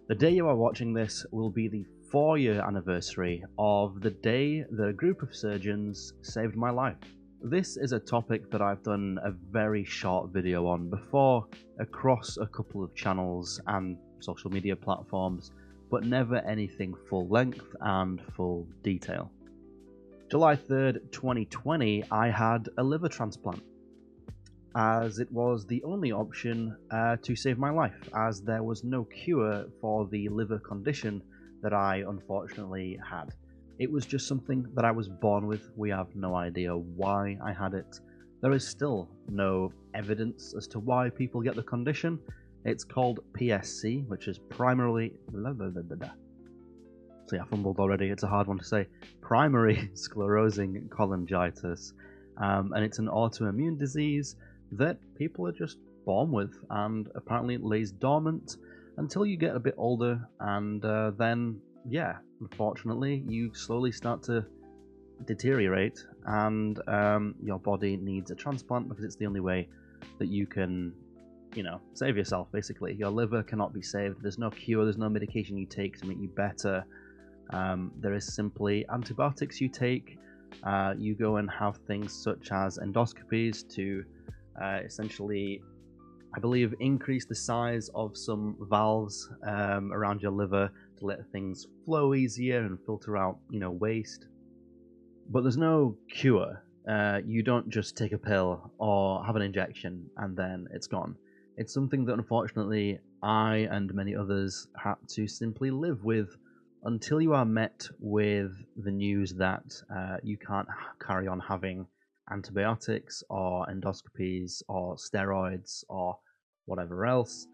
The day you are watching this will be the 4-year anniversary of the day that a group of surgeons saved my life. This is a topic that I've done a very short video on before across a couple of channels and social media platforms, but never anything full length and full detail. July 3rd, 2020, I had a liver transplant, as it was the only option to save my life, as there was no cure for the liver condition that I unfortunately had. It was just something that I was born with. We have no idea why I had it. There is still no evidence as to why people get the condition. It's called PSC, which is primarily... So yeah, I fumbled already. It's a hard one to say. Primary sclerosing cholangitis. And it's an autoimmune disease that people are just born with, and apparently it lays dormant until you get a bit older, and then, yeah, unfortunately, you slowly start to deteriorate, and your body needs a transplant because it's the only way that you can, save yourself, basically. Your liver cannot be saved. There's no cure. There's no medication you take to make you better. There is simply antibiotics you take. You go and have things such as endoscopies to essentially, I believe, increase the size of some valves around your liver to let things flow easier and filter out, waste. But there's no cure. You don't just take a pill or have an injection and then it's gone. It's something that unfortunately I and many others had to simply live with until you are met with the news that you can't carry on having antibiotics or endoscopies or steroids or whatever else,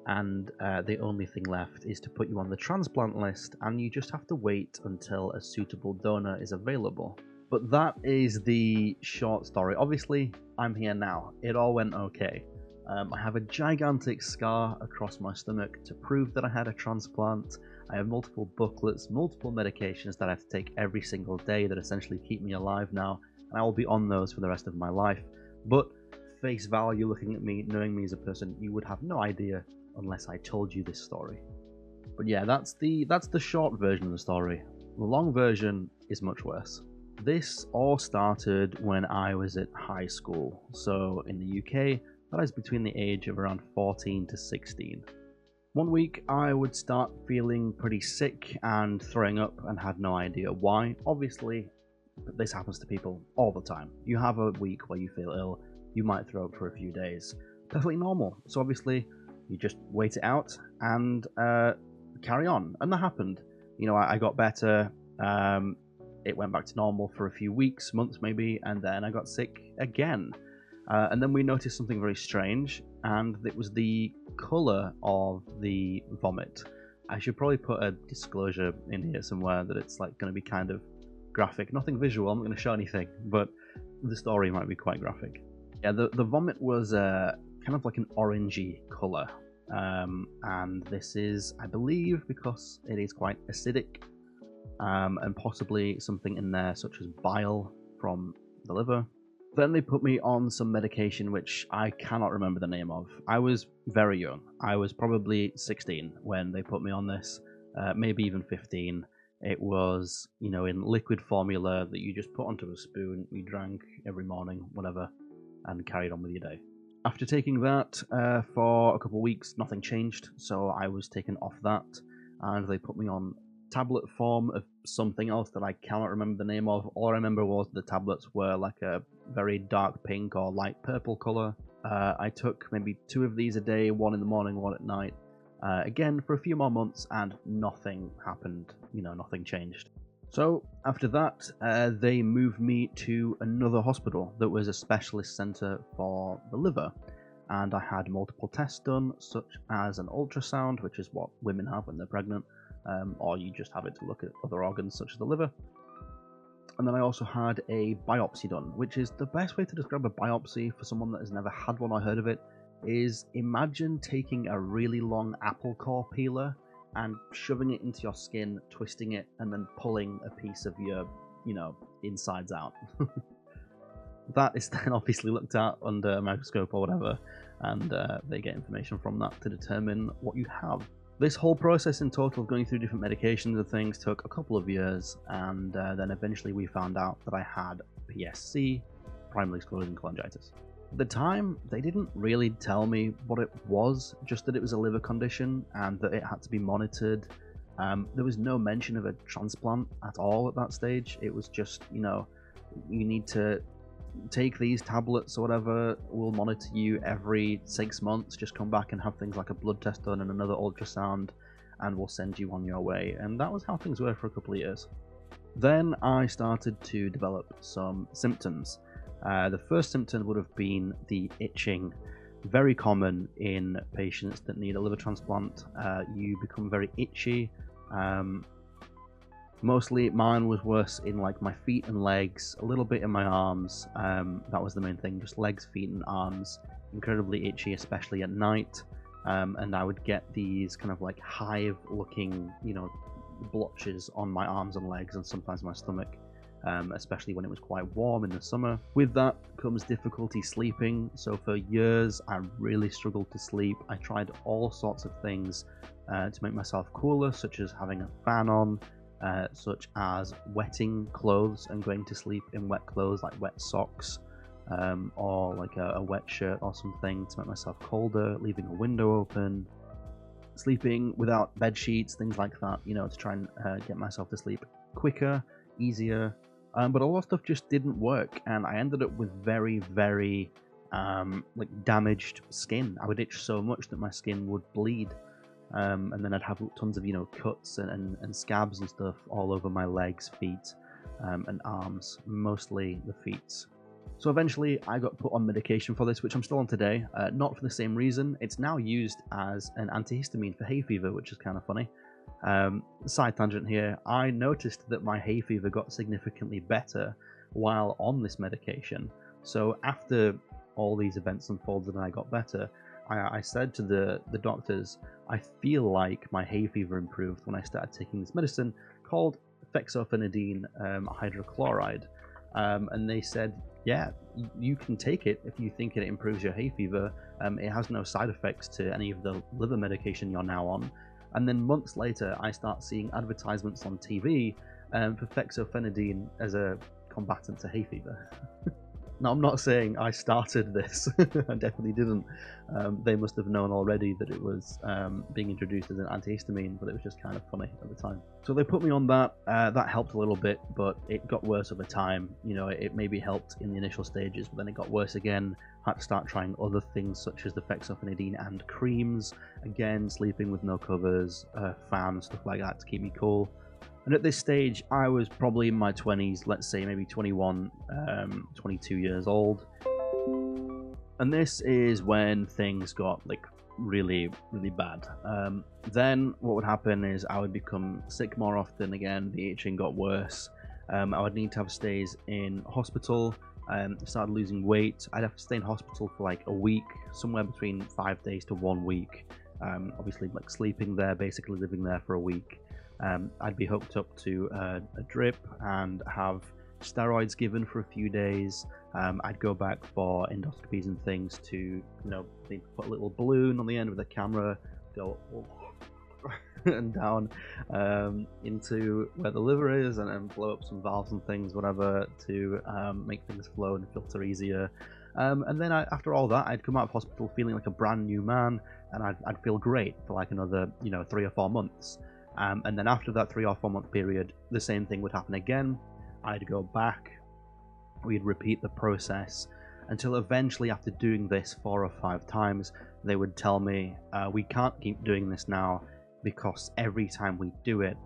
and the only thing left is to put you on the transplant list, and you just have to wait until a suitable donor is available. But that is the short story. Obviously, I'm here now. It all went okay. I have a gigantic scar across my stomach to prove that I had a transplant. I have multiple booklets, multiple medications that I have to take every single day that essentially keep me alive now, and I will be on those for the rest of my life. But face value, looking at me, knowing me as a person, you would have no idea unless I told you this story. But yeah, that's the short version of the story. The long version is much worse. This all started when I was at high school, so in the UK, that is between the age of around 14 to 16. One week I would start feeling pretty sick and throwing up and had no idea why. Obviously, this happens to people all the time. You have a week where you feel ill, you might throw up for a few days. Perfectly normal. So obviously, you just wait it out and carry on. And that happened. I got better. It went back to normal for a few weeks, months maybe, and then I got sick again. And then we noticed something very strange, and it was the colour of the vomit. I should probably put a disclosure in here somewhere that it's going to be kind of graphic. Nothing visual, I'm not going to show anything, but the story might be quite graphic. Yeah, the vomit was kind of like an orangey colour, and this is, I believe, because it is quite acidic, and possibly something in there such as bile from the liver. Then they put me on some medication which I cannot remember the name of. I was very young. I was probably 16 when they put me on this, maybe even 15. It was, in liquid formula that you just put onto a spoon, you drank every morning, whatever, and carried on with your day. After taking that for a couple of weeks, nothing changed, so I was taken off that, and they put me on tablet form of something else that I cannot remember the name of. All I remember was the tablets were like a very dark pink or light purple colour. I took maybe 2 of these a day, 1 in the morning, 1 at night. Again, for a few more months, and nothing happened. Nothing changed. So, after that, they moved me to another hospital that was a specialist centre for the liver. And I had multiple tests done, such as an ultrasound, which is what women have when they're pregnant, or you just have it to look at other organs, such as the liver. And then I also had a biopsy done, which is the best way to describe a biopsy for someone that has never had one or heard of it, is imagine taking a really long apple core peeler and shoving it into your skin, twisting it, and then pulling a piece of your, insides out. That is then obviously looked at under a microscope or whatever, and they get information from that to determine what you have. This whole process in total of going through different medications and things took a couple of years, and then eventually we found out that I had PSC, primary sclerosing cholangitis. At the time, they didn't really tell me what it was, just that it was a liver condition and that it had to be monitored. There was no mention of a transplant at all at that stage. It was just, you need to take these tablets or whatever, we'll monitor you every 6 months, just come back and have things like a blood test done and another ultrasound, and we'll send you on your way. And that was how things were for a couple of years. Then I started to develop some symptoms. The first symptom would have been the itching, very common in patients that need a liver transplant. You become very itchy. Mostly mine was worse in like my feet and legs, a little bit in my arms. That was the main thing, just legs, feet and arms. Incredibly itchy, especially at night. And I would get these kind of like hive looking, blotches on my arms and legs and sometimes my stomach, especially when it was quite warm in the summer. With that comes difficulty sleeping. So for years, I really struggled to sleep. I tried all sorts of things to make myself cooler, such as having a fan on, such as wetting clothes and going to sleep in wet clothes like wet socks, or like a wet shirt or something to make myself colder, leaving a window open, sleeping without bed sheets, things like that, to try and get myself to sleep quicker, easier. But all that stuff just didn't work, and I ended up with very, very damaged skin. I would itch so much that my skin would bleed. And then I'd have tons of cuts and scabs and stuff all over my legs, feet, and arms, mostly the feet. So eventually I got put on medication for this, which I'm still on today, not for the same reason. It's now used as an antihistamine for hay fever, which is kind of funny. Side tangent here, I noticed that my hay fever got significantly better while on this medication. So after all these events unfolded and I got better, I said to the doctors, I feel like my hay fever improved when I started taking this medicine called fexofenadine hydrochloride. And they said, yeah, you can take it if you think it improves your hay fever. It has no side effects to any of the liver medication you're now on. And then months later, I start seeing advertisements on TV for fexofenadine as a combatant to hay fever. Now, I'm not saying I started this. I definitely didn't. They must have known already that it was being introduced as an antihistamine, but it was just kind of funny at the time. So they put me on that. That helped a little bit, but it got worse over time. It maybe helped in the initial stages, but then it got worse again. Had to start trying other things such as the fexofenadine and creams. Again, sleeping with no covers, fan, stuff like that to keep me cool. And at this stage, I was probably in my 20s, let's say maybe 21, 22 years old. And this is when things got really, really bad. Then what would happen is I would become sick more often again, the itching got worse. I would need to have stays in hospital. I started losing weight. I'd have to stay in hospital for like a week, somewhere between 5 days to 1 week. Obviously sleeping there, basically living there for a week. I'd be hooked up to a drip and have steroids given for a few days. I'd go back for endoscopies and things to, they'd put a little balloon on the end with a camera, go and down into where the liver is, and blow up some valves and things, whatever, to make things flow and filter easier. And then after all that, I'd come out of hospital feeling like a brand new man, and I'd feel great for like another, 3 or 4 months. And then after that 3 or 4 month period, the same thing would happen again. I'd go back, we'd repeat the process until eventually, after doing this 4 or 5 times, they would tell me, we can't keep doing this now because every time we do it,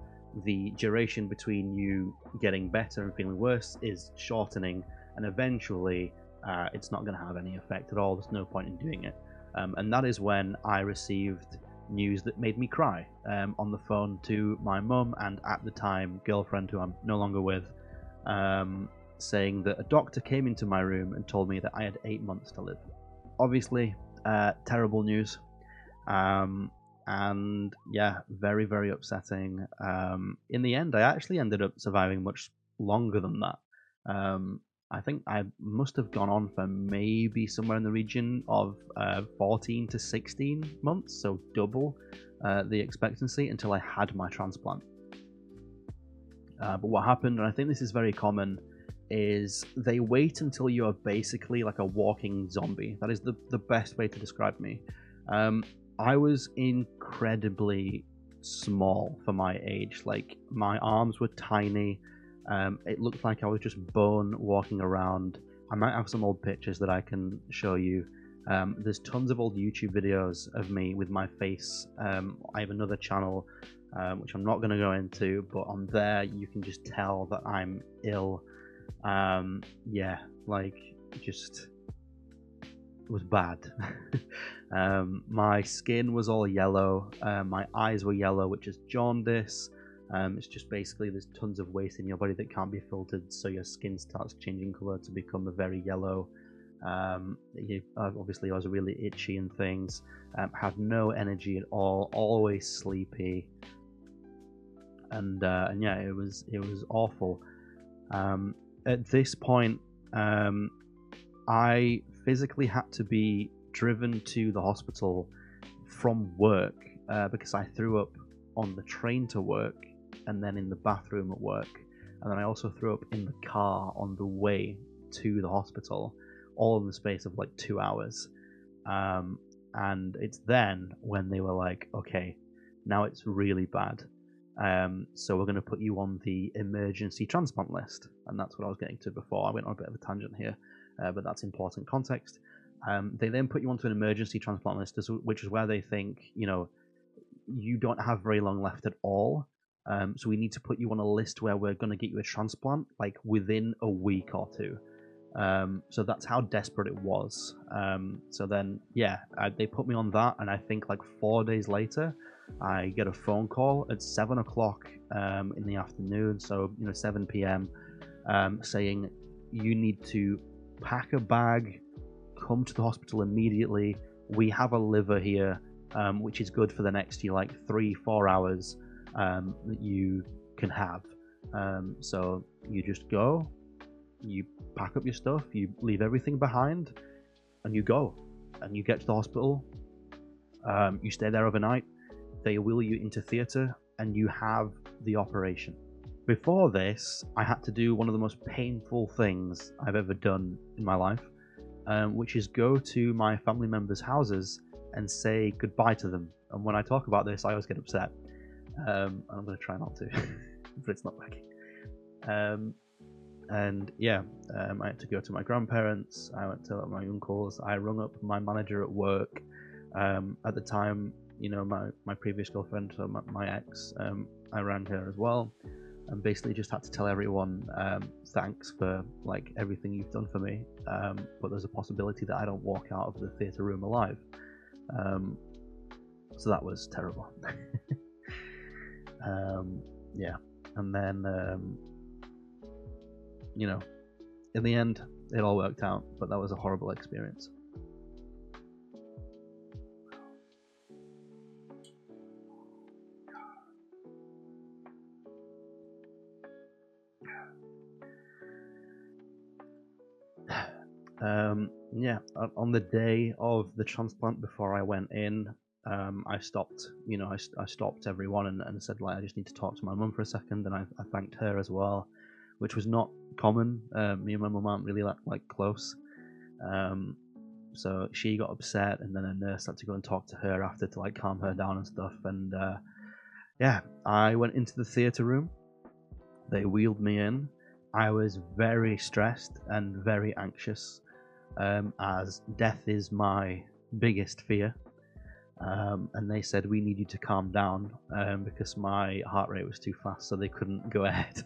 the duration between you getting better and feeling worse is shortening, and eventually it's not going to have any effect at all. There's no point in doing it. And that is when I received news that made me cry on the phone to my mum and, at the time, girlfriend, who I'm no longer with, saying that a doctor came into my room and told me that I had 8 months to live. Obviously, terrible news, and yeah, very, very upsetting. In the end, I actually ended up surviving much longer than that. I think I must have gone on for maybe somewhere in the region of 14 to 16 months, so double. the expectancy until I had my transplant. But what happened, and I think this is very common, is they wait until you are basically like a walking zombie. That is the best way to describe me. I was incredibly small for my age. Like, my arms were tiny. It looked like I was just bone walking around. I might have some old pictures that I can show you. There's tons of old YouTube videos of me with my face. I have another channel, which I'm not going to go into, but on there you can just tell that I'm ill. Yeah, like, just, it was bad. My skin was all yellow. My eyes were yellow, which is jaundice. It's just basically there's tons of waste in your body that can't be filtered, so your skin starts changing color to become a very yellow. Obviously I was really itchy and things. Had no energy at all. Always sleepy. And yeah, it was awful. At this point, I physically had to be driven to the hospital from work because I threw up on the train to work, and then in the bathroom at work, and then I also threw up in the car on the way to the hospital, all in the space of like 2 hours. And it's then when they were like, okay, now it's really bad. So we're going to put you on the emergency transplant list. And that's what I was getting to before. I went on a bit of a tangent here, but that's important context. They then put you onto an emergency transplant list, which is where they think, you don't have very long left at all. So we need to put you on a list where we're going to get you a transplant like within a week or two. So that's how desperate it was. So then, yeah, they put me on that, and I think like 4 days later, I get a phone call at 7 o'clock in the afternoon, so 7 p.m., saying you need to pack a bag, come to the hospital immediately. We have a liver here, which is good for the next 3-4 hours that you can have. So you just go, you pack up your stuff, you leave everything behind, and you go, and you get to the hospital. You stay there overnight. They wheel you into theatre, and you have the operation. Before this, I had to do one of the most painful things I've ever done in my life, which is go to my family members' houses and say goodbye to them. And when I talk about this, I always get upset. I'm going to try not to, but it's not working. And yeah, I had to go to my grandparents. I went to my uncles. I rung up my manager at work. At the time, my previous girlfriend, so my ex, I rang her as well, and basically just had to tell everyone, thanks for like everything you've done for me, but there's a possibility that I don't walk out of the theatre room alive. So that was terrible. Yeah, and then in the end it all worked out, but that was a horrible experience. Yeah, on the day of the transplant, before I went in, I stopped, I stopped everyone and said, like, I just need to talk to my mum for a second, and I thanked her as well, which was not common. Me and my mum aren't really like close. So she got upset, and then a nurse had to go and talk to her after to like calm her down and stuff. And yeah, I went into the theatre room. They wheeled me in. I was very stressed and very anxious, as death is my biggest fear. And they said, we need you to calm down, because my heart rate was too fast, so they couldn't go ahead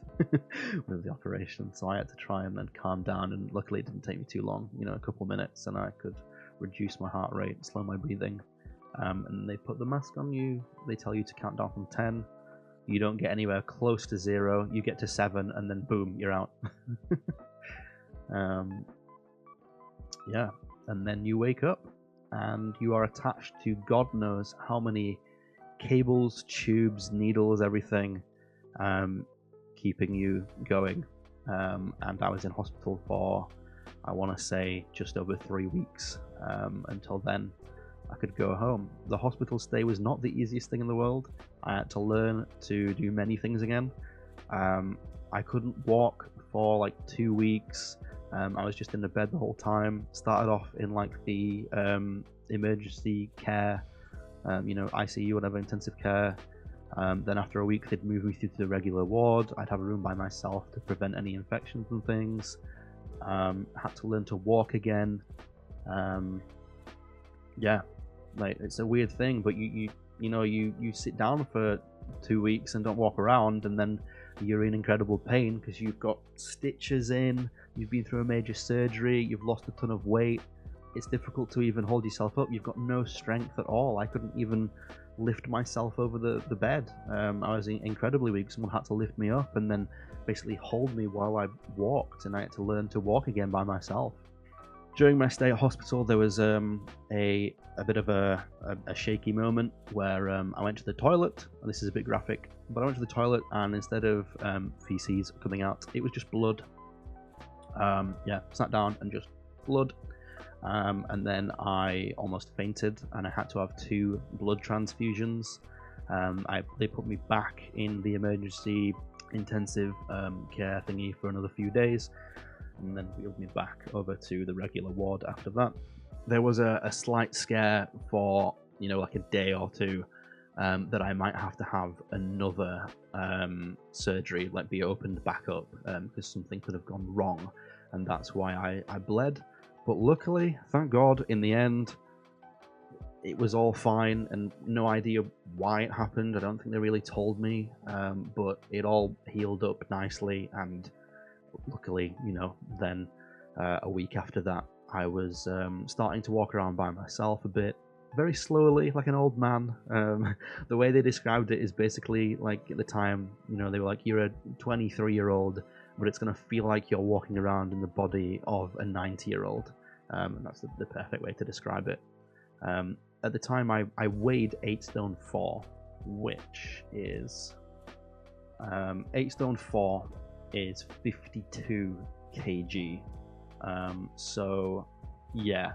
with the operation. So I had to try and then calm down, and luckily it didn't take me too long, a couple of minutes, and I could reduce my heart rate, slow my breathing. And they put the mask on you. They tell you to count down from 10. You don't get anywhere close to 0. You get to 7, and then boom, you're out. Yeah, and then you wake up, and you are attached to God knows how many cables, tubes, needles, everything, keeping you going. And I was in hospital for, I want to say, just over 3 weeks until then. I could go home. The hospital stay was not the easiest thing in the world. I had to learn to do many things again. I couldn't walk for like 2 weeks. I was just in the bed the whole time. Started off in like the emergency care, ICU, whatever, intensive care. Then after a week, they'd move me through to the regular ward. I'd have a room by myself to prevent any infections and things. Had to learn to walk again. Yeah, like it's a weird thing, but you sit down for 2 weeks and don't walk around, and then you're in incredible pain because you've got stitches in, you've been through a major surgery, you've lost a ton of weight. It's difficult to even hold yourself up. You've got no strength at all. I couldn't even lift myself over the bed. I was incredibly weak. Someone had to lift me up and then basically hold me while I walked, and I had to learn to walk again by myself. During my stay at hospital, there was a bit of a shaky moment where I went to the toilet. This is a bit graphic, but I went to the toilet, and instead of feces coming out, it was just blood. Sat down and just blood. And then I almost fainted, and I had to have 2 blood transfusions. They put me back in the emergency intensive care thingy for another few days, and then wheeled me back over to the regular ward after that. There was a slight scare for, like a day or two, that I might have to have another surgery, like be opened back up, because something could have gone wrong, and that's why I bled. But luckily, thank God, in the end, it was all fine, and no idea why it happened. I don't think they really told me, but it all healed up nicely, and luckily, then a week after that, I was starting to walk around by myself a bit, very slowly, like an old man. The way they described it is basically like at the time, they were like, you're a 23-year-old, but it's going to feel like you're walking around in the body of a 90-year-old. And that's the perfect way to describe it. At the time, I weighed 8 stone 4, which is 8 stone 4 is 52 kg. So yeah,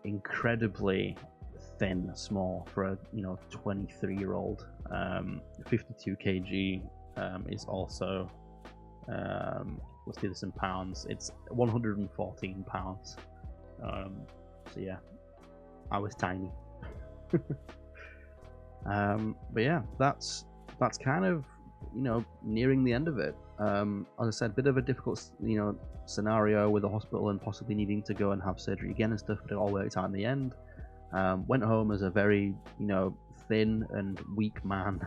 incredibly thin, small for a 23-year-old. 52 kg is also, let's do this in pounds. It's 114 pounds. So yeah, I was tiny. But yeah, that's kind of nearing the end of it. As I said, bit of a difficult scenario with the hospital and possibly needing to go and have surgery again and stuff, but it all worked out in the end. Went home as a very thin and weak man.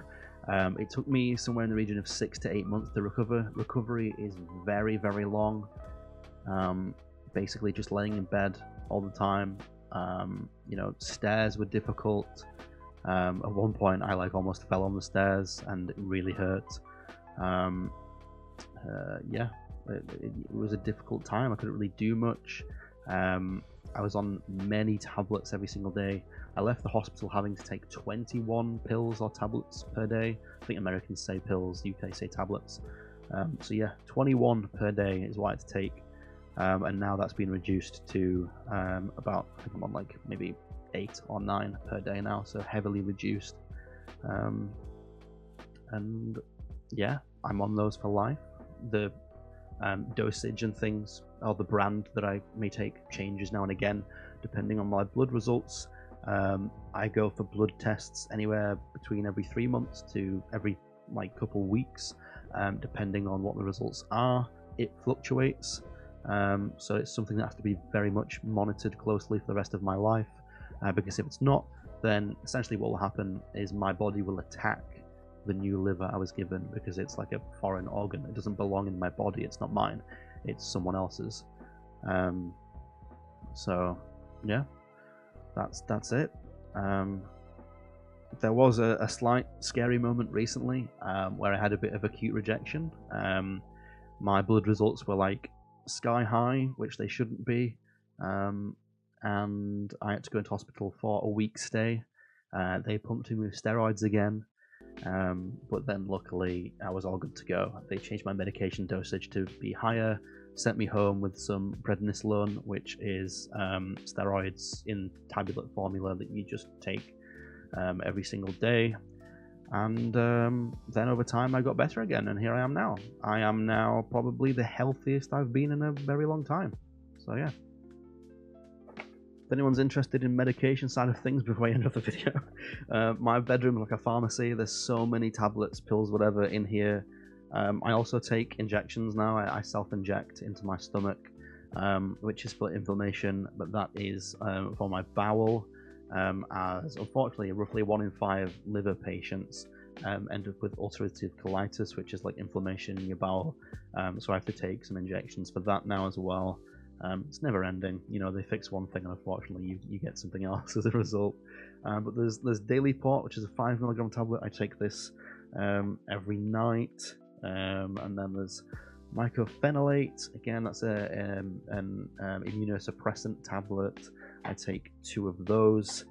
It took me somewhere in the region of 6 to 8 months to recover. Recovery is very, very long. Basically just laying in bed all the time. Stairs were difficult. At one point I almost fell on the stairs and it really hurt. It was a difficult time. I couldn't really do much. I was on many tablets every single day. I left the hospital having to take 21 pills or tablets per day. I think Americans say pills, UK say tablets. So yeah, 21 per day is what I had to take. And now that's been reduced to about, I think I'm on maybe 8 or 9 per day now, so heavily reduced. And yeah, I'm on those for life. The dosage and things, or the brand that I may take, changes now and again depending on my blood results. I go for blood tests anywhere between every 3 months to every couple weeks, depending on what the results are. It fluctuates, so it's something that has to be very much monitored closely for the rest of my life, because if it's not, then essentially what will happen is my body will attack the new liver I was given, because it's like a foreign organ. It doesn't belong in my body. It's not mine. It's someone else's. So yeah, that's it. There was a slight scary moment recently where I had a bit of acute rejection. My blood results were sky high, which they shouldn't be, and I had to go into hospital for a week's stay. They pumped me with steroids again. But then luckily I was all good to go. They changed my medication dosage to be higher, sent me home with some prednisolone, which is steroids in tablet formula that you just take every single day. And then over time I got better again, and here I am now. I am now probably the healthiest I've been in a very long time. So yeah. If anyone's interested in medication side of things before I end off the video, my bedroom's like a pharmacy. There's so many tablets, pills, whatever in here. I also take injections now. I self-inject into my stomach, which is for inflammation, but that is for my bowel, as unfortunately roughly 1 in 5 liver patients end up with ulcerative colitis, which is like inflammation in your bowel. So I have to take some injections for that now as well. It's never ending, you know. They fix one thing and unfortunately you get something else as a result. But there's Daily Port, which is a 5 mg tablet. I take this every night. And then there's mycophenolate. Again, that's an immunosuppressant tablet. I take 2 of those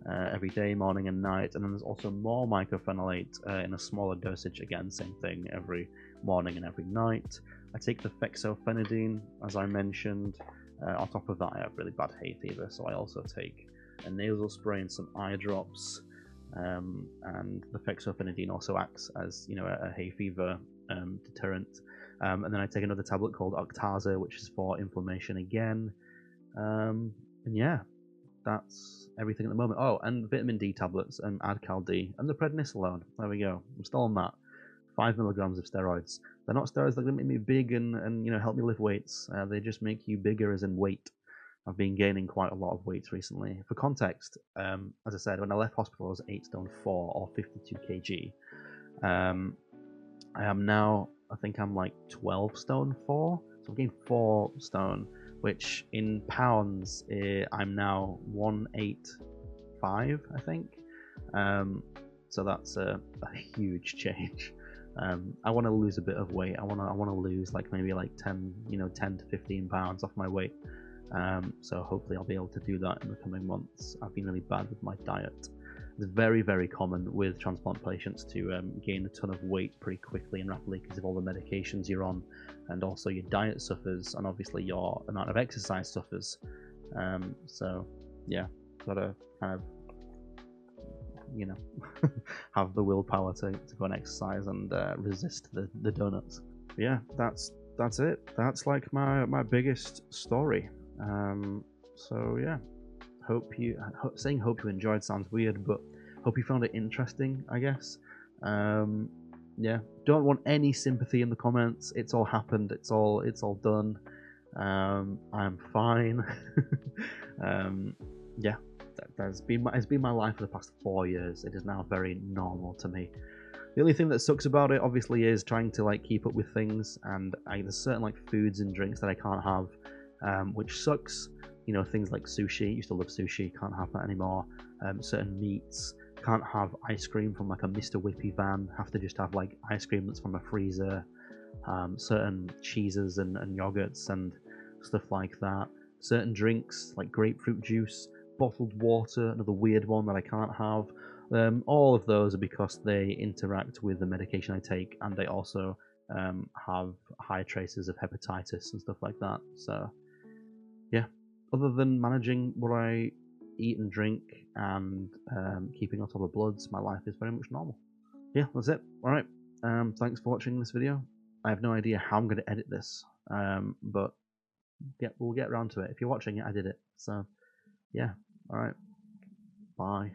every day, morning and night. And then there's also more mycophenolate in a smaller dosage. Again, same thing, every morning and every night. I take the fexofenadine, as I mentioned. On top of that, I have really bad hay fever, so I also take a nasal spray and some eye drops. And the fexofenadine also acts as, you know, a hay fever deterrent. And then I take another tablet called Octaza, which is for inflammation again. And yeah, that's everything at the moment. Oh, and vitamin D tablets and Adcal D and the prednisolone. There we go. I'm still on that. 5 mg of steroids. They're not steroids that make me big and you know, help me lift weights. They just make you bigger as in weight. I've been gaining quite a lot of weight recently. For context, as I said, when I left hospital I was 8 stone 4 or 52 kg. I am now, I think I'm like 12 stone 4. So I've gained 4 stone, which in pounds, I'm now 185, I think. So that's a huge change. I want to lose a bit of weight. I want to lose like maybe like 10 to 15 pounds off my weight. So hopefully I'll be able to do that in the coming months. I've been really bad with my diet. It's very, very common with transplant patients to gain a ton of weight pretty quickly and rapidly because of all the medications you're on, and also your diet suffers, and obviously your amount of exercise suffers. So yeah, gotta kind of, you know, have the willpower to go and exercise and resist the donuts. But yeah, that's it. That's like my biggest story. So yeah, saying hope you enjoyed sounds weird, but hope you found it interesting, I guess. Yeah, don't want any sympathy in the comments. It's all happened. It's all done. I'm fine. Yeah, it's been my life for the past 4 years. It is now very normal to me. The only thing that sucks about it, obviously, is trying to like keep up with things, and there's certain like foods and drinks that I can't have, which sucks. You know, things like sushi. Used to love sushi. Can't have that anymore. Certain meats. Can't have ice cream from like a Mr. Whippy van. Have to just have like ice cream that's from a freezer. Certain cheeses and yogurts and stuff like that. Certain drinks like grapefruit juice, bottled water, another weird one that I can't have. All of those are because they interact with the medication I take, and they also have high traces of hepatitis and stuff like that. So yeah, other than managing what I eat and drink and keeping on top of bloods, my life is very much normal. Yeah, that's it. Alright, thanks for watching this video. I have no idea how I'm going to edit this, but we'll get around to it. If you're watching it, I did it. So yeah, alright, bye.